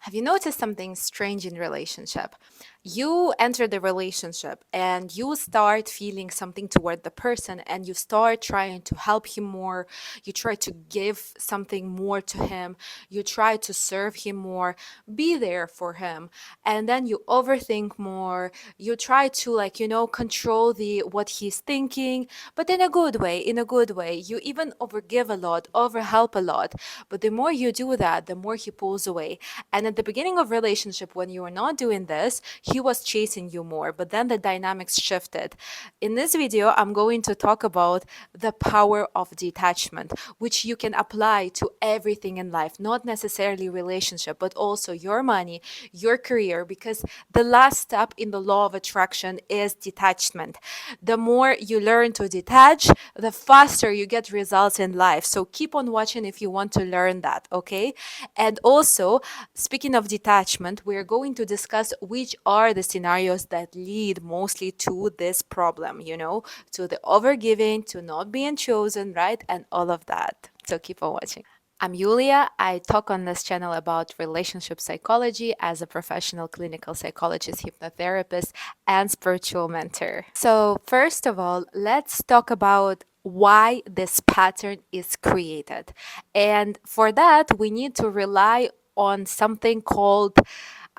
Have you noticed something strange in relationship? You enter the relationship and you start feeling something toward the person and you start trying to help him more. You try to give something more to him. You try to serve him more, be there for him. And then you overthink more. You try to control the what he's thinking, but in a good way, in a good way. You even overgive a lot, overhelp a lot. But the more you do that, the more he pulls away. And at the beginning of relationship, when you were not doing this, he was chasing you more, but then the dynamics shifted. In this video, I'm going to talk about the power of detachment, which you can apply to everything in life, not necessarily relationship, but also your money, your career, because the last step in the law of attraction is detachment. The more you learn to detach, the faster you get results in life. So keep on watching if you want to learn that, okay? And also, speaking of detachment, we're going to discuss which are the scenarios that lead mostly to this problem, to the overgiving, to not being chosen, right? And all of that. So keep on watching. I'm Yulia. I talk on this channel about relationship psychology as a professional clinical psychologist, hypnotherapist, and spiritual mentor. So, first of all, let's talk about why this pattern is created. And for that, we need to rely on something called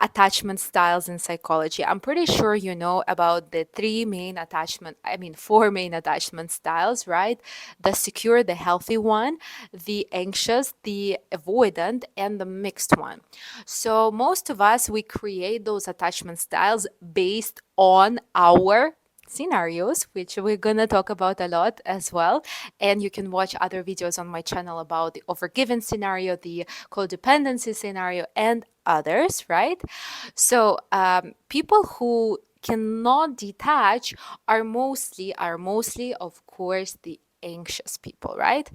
attachment styles in psychology. I'm pretty sure you know about the four main attachment styles, right? The secure, the healthy one, the anxious, the avoidant, and the mixed one. So most of us, we create those attachment styles based on our scenarios, which we're gonna talk about a lot as well. And you can watch other videos on my channel about the overgiven scenario, the codependency scenario, and others, right? So people who cannot detach are mostly, of course, the anxious people, right?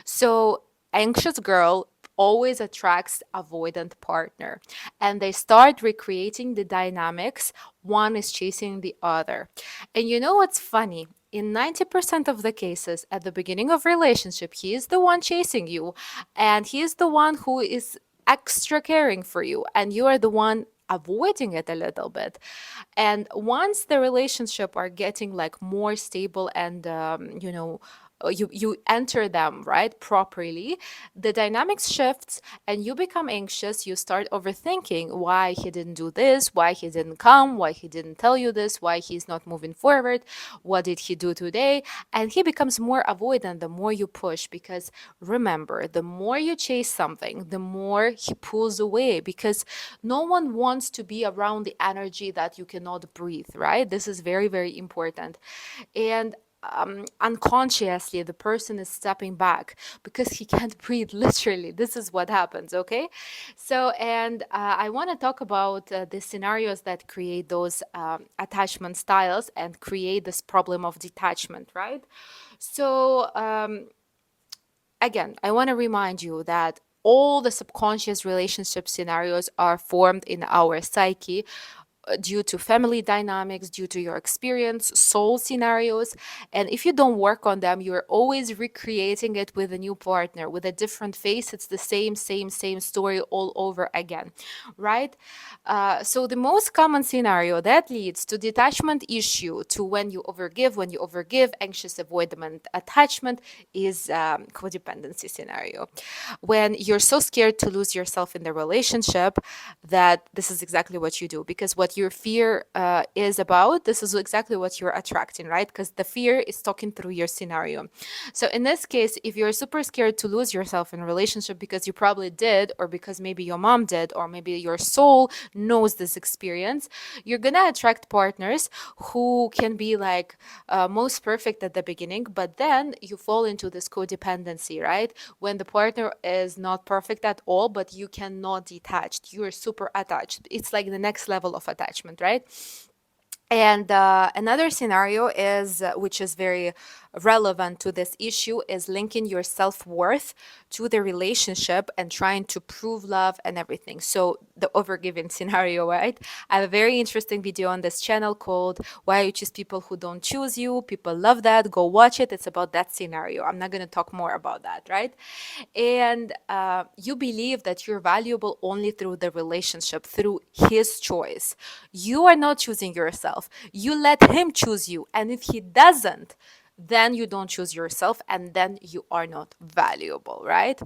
So anxious girl always attracts avoidant partner, and they start recreating the dynamics. One is chasing the other. And you know what's funny? In 90% of the cases at the beginning of relationship, he is the one chasing you, and he is the one who is extra caring for you, and you are the one avoiding it a little bit. And once the relationship are getting like more stable and you enter them right properly, the dynamics shifts and you become anxious. You start overthinking why he didn't do this, why he didn't come, why he didn't tell you this, why he's not moving forward, what did he do today. And he becomes more avoidant the more you push, because remember, the more you chase something, the more he pulls away, because no one wants to be around the energy that you cannot breathe, right? This is very, very important. And unconsciously, the person is stepping back because he can't breathe, literally. This is what happens, okay? So, and I want to talk about the scenarios that create those attachment styles and create this problem of detachment, right? So, again, I want to remind you that all the subconscious relationship scenarios are formed in our psyche due to family dynamics, due to your experience, soul scenarios. And if you don't work on them, you're always recreating it with a new partner, with a different face. It's the same story all over again, right? So the most common scenario that leads to detachment issue, to when you overgive, anxious avoidant attachment, is codependency scenario. When you're so scared to lose yourself in the relationship that this is exactly what you do, because what your fear is about, this is exactly what you're attracting, right? Because the fear is talking through your scenario. So in this case, if you're super scared to lose yourself in a relationship because you probably did, or because maybe your mom did, or maybe your soul knows this experience, you're gonna attract partners who can be like most perfect at the beginning, but then you fall into this codependency, right? When the partner is not perfect at all, but you cannot detach, you're super attached. It's like the next level of attachment, right? And another scenario is, which is very relevant to this issue is linking your self-worth to the relationship and trying to prove love and everything. So the overgiving scenario, right? I have a very interesting video on this channel called Why You Choose People Who Don't Choose You. People love that. Go watch it. It's about that scenario. I'm not going to talk more about that, right? And you believe that you're valuable only through the relationship, through his choice. You are not choosing yourself. You let him choose you. And if he doesn't, then you don't choose yourself, and then you are not valuable, right?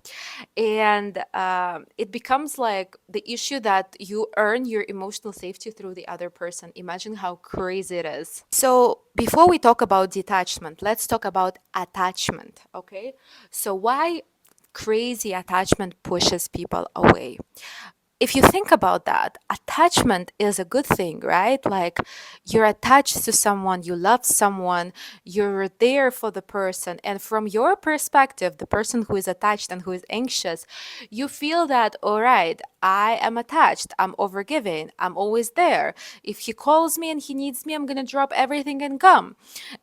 And it becomes like the issue that you earn your emotional safety through the other person. Imagine how crazy it is. So before we talk about detachment, let's talk about attachment, okay? So why crazy attachment pushes people away? If you think about that, attachment is a good thing, right? Like you're attached to someone, you love someone, you're there for the person. And from your perspective, the person who is attached and who is anxious, you feel that, all right, I am attached, I'm overgiving, I'm always there. If he calls me and he needs me, I'm going to drop everything and come.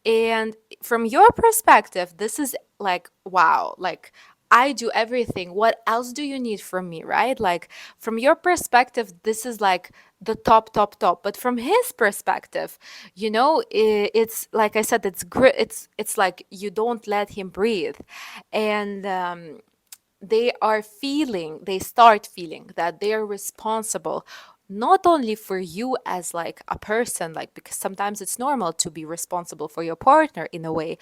And from your perspective, this is like, wow, like I do everything. What else do you need from me, right? Like from your perspective, this is like the top, top, top. But from his perspective, it's like I said, it's like you don't let him breathe, and they start feeling that they are responsible not only for you as like a person, like because sometimes it's normal to be responsible for your partner in a way,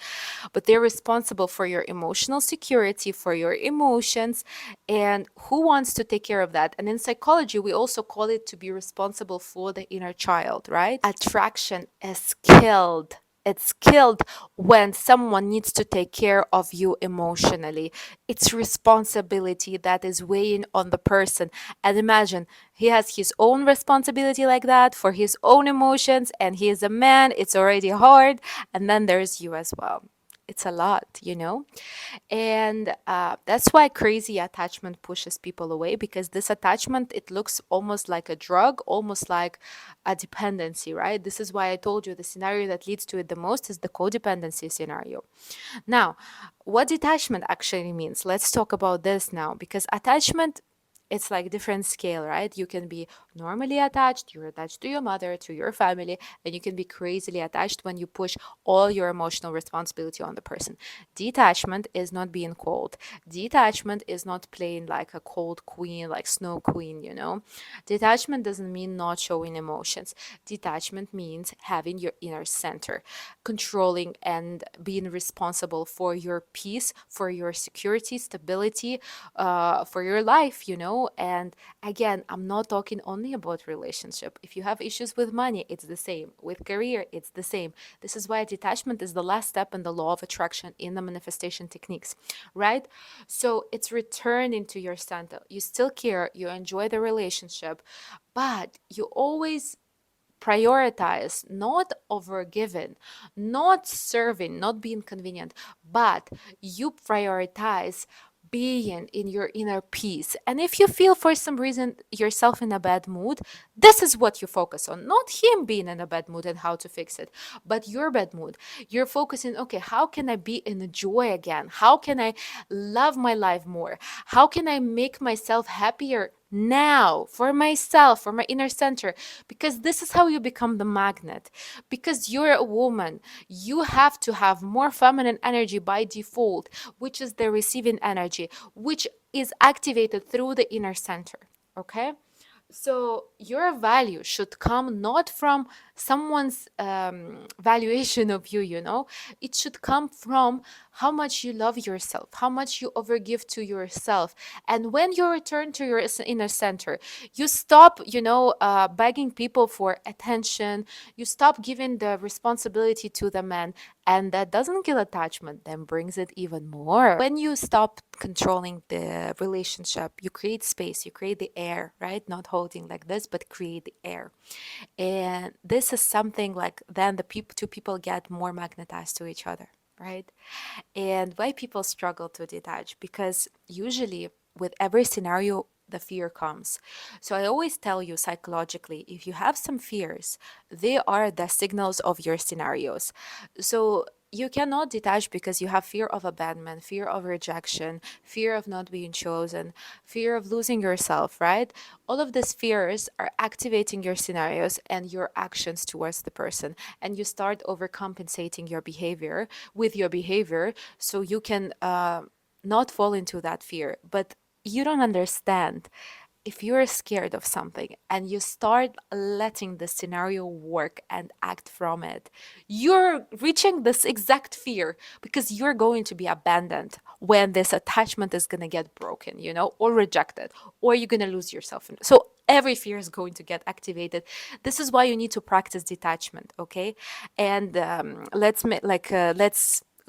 but they're responsible for your emotional security, for your emotions, and who wants to take care of that? And in psychology, we also call it to be responsible for the inner child, right? Attraction is killed. It's killed when someone needs to take care of you emotionally. It's responsibility that is weighing on the person. And imagine he has his own responsibility like that for his own emotions, and he is a man. It's already hard. And then there's you as well. It's a lot. And that's why crazy attachment pushes people away, because this attachment, it looks almost like a drug, almost like a dependency, right? This is why I told you the scenario that leads to it the most is the codependency scenario. Now, what detachment actually means, let's talk about this now, because attachment, it's like different scale, right? You can be normally attached, you're attached to your mother, to your family, and you can be crazily attached when you push all your emotional responsibility on the person. Detachment is not being cold. Detachment is not playing like a cold queen, like snow queen. Detachment doesn't mean not showing emotions. Detachment means having your inner center, controlling and being responsible for your peace, for your security, stability, for your life. And again, I'm not talking only about relationship. If you have issues with money, it's the same. With career, it's the same. This is why detachment is the last step in the law of attraction in the manifestation techniques, right? So it's returning to your center. You still care, you enjoy the relationship, but you always prioritize not overgiving, not serving, not being convenient, but you prioritize being in your inner peace. And if you feel for some reason yourself in a bad mood, this is what you focus on, not him being in a bad mood and how to fix it, but your bad mood. You're focusing, okay, how can I be in joy again? How can I love my life more? How can I make myself happier now, for myself, for my inner center? Because this is how you become the magnet. Because you're a woman, you have to have more feminine energy by default, which is the receiving energy, which is activated through the inner center. Okay? So your value should come not from someone's valuation of you. It should come from how much you love yourself, how much you overgive to yourself. And when you return to your inner center, you stop, begging people for attention. You stop giving the responsibility to the man. And that doesn't kill attachment, then brings it even more. When you stop controlling the relationship, you create space, you create the air, right? Not holding like this, but create the air. And this is something like then the two people get more magnetized to each other, right? And why people struggle to detach? Because usually with every scenario, the fear comes. So I always tell you psychologically, if you have some fears, they are the signals of your scenarios. So you cannot detach because you have fear of abandonment, fear of rejection, fear of not being chosen, fear of losing yourself, right? All of these fears are activating your scenarios and your actions towards the person. And you start overcompensating your behavior with your behavior so you can not fall into that fear. But you don't understand, if you're scared of something and you start letting the scenario work and act from it, you're reaching this exact fear because you're going to be abandoned when this attachment is going to get broken, or rejected, or you're going to lose yourself. So every fear is going to get activated. This is why you need to practice detachment, okay? And let's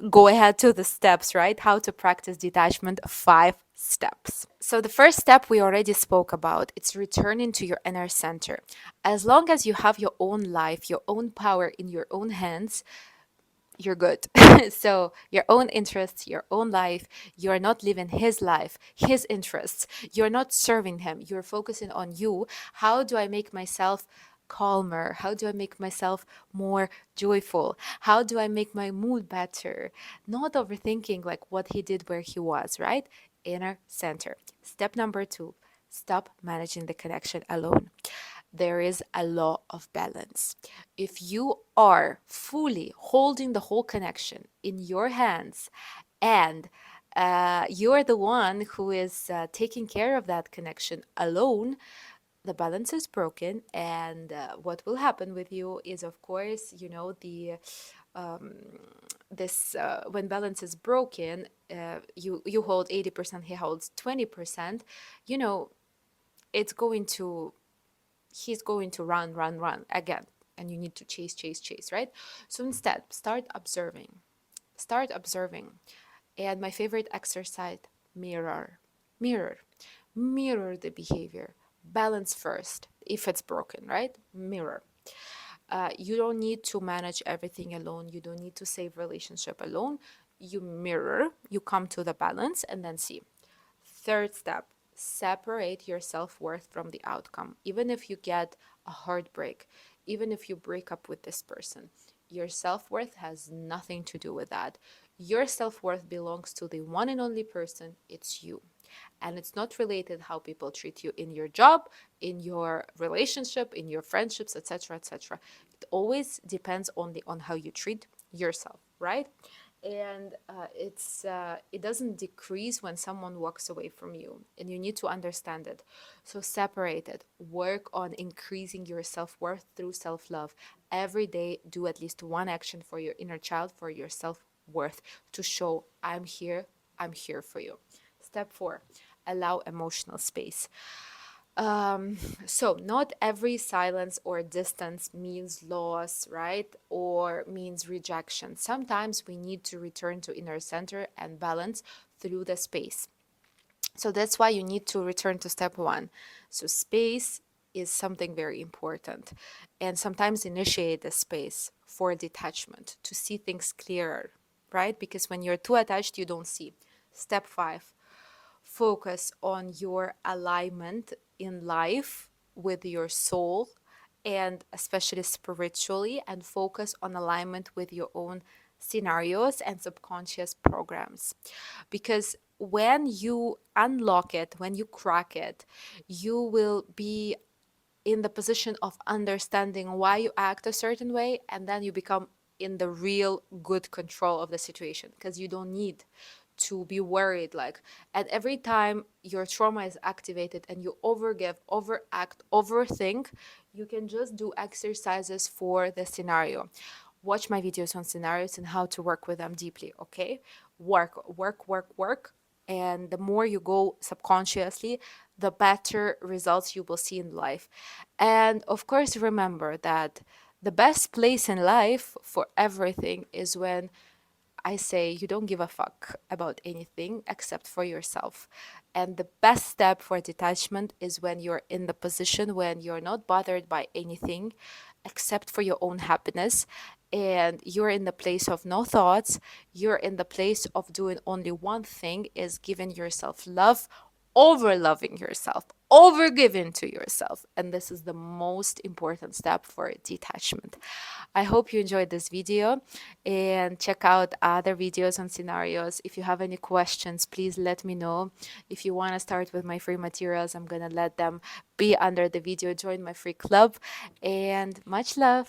go ahead to the steps, right? How to practice detachment, 5 steps. So the first step we already spoke about, it's returning to your inner center. As long as you have your own life, your own power in your own hands, you're good. So your own interests, your own life, you're not living his life, his interests. You're not serving him. You're focusing on you. How do I make myself calmer? How do I make myself more joyful? How do I make my mood better? Not overthinking like what he did where he was, right? Inner center. Step number 2, stop managing the connection alone. There is a law of balance. If you are fully holding the whole connection in your hands and you're the one who is taking care of that connection alone, the balance is broken. And what will happen with you is, of course, the um, this when balance is broken, you hold 80%, he holds 20%. You know, it's going to he's going to run, run, run again. And you need to chase, chase, chase, right? So instead, start observing. Start observing. And my favorite exercise, mirror. Mirror. Mirror the behavior. Balance first. If it's broken, right? Mirror. You don't need to manage everything alone. You don't need to save relationship alone. You mirror, you come to the balance and then see. Third step, separate your self worth from the outcome. Even if you get a heartbreak, even if you break up with this person, your self worth has nothing to do with that. Your self worth belongs to the one and only person, it's you. And it's not related how people treat you in your job, in your relationship, in your friendships, etc., etc. It always depends only on how you treat yourself, right? And it doesn't decrease when someone walks away from you, and you need to understand it. So separate it. Work on increasing your self-worth through self-love. Every day do at least one action for your inner child, for your self-worth, to show I'm here for you. Step 4, allow emotional space. So not every silence or distance means loss, right? Or means rejection. Sometimes we need to return to inner center and balance through the space. So that's why you need to return to step 1. So space is something very important. And sometimes initiate the space for detachment to see things clearer, right? Because when you're too attached, you don't see. Step 5, focus on your alignment in life with your soul, and especially spiritually, and focus on alignment with your own scenarios and subconscious programs. Because when you unlock it, when you crack it, you will be in the position of understanding why you act a certain way, and then you become in the real good control of the situation, because you don't need to be worried like at every time your trauma is activated and you overgive, overact, overthink. You can just do exercises for the scenario. Watch my videos on scenarios and how to work with them deeply, okay? Work, work, work, work. And the more you go subconsciously, the better results you will see in life. And of course, remember that the best place in life for everything is when I say you don't give a fuck about anything except for yourself. And the best step for detachment is when you're in the position when you're not bothered by anything except for your own happiness. And you're in the place of no thoughts. You're in the place of doing only one thing, is giving yourself love over loving yourself, over giving to yourself. And this is the most important step for detachment. I hope you enjoyed this video and check out other videos on scenarios. If you have any questions, please let me know. If you want to start with my free materials, I'm going to let them be under the video. Join my free club, and much love.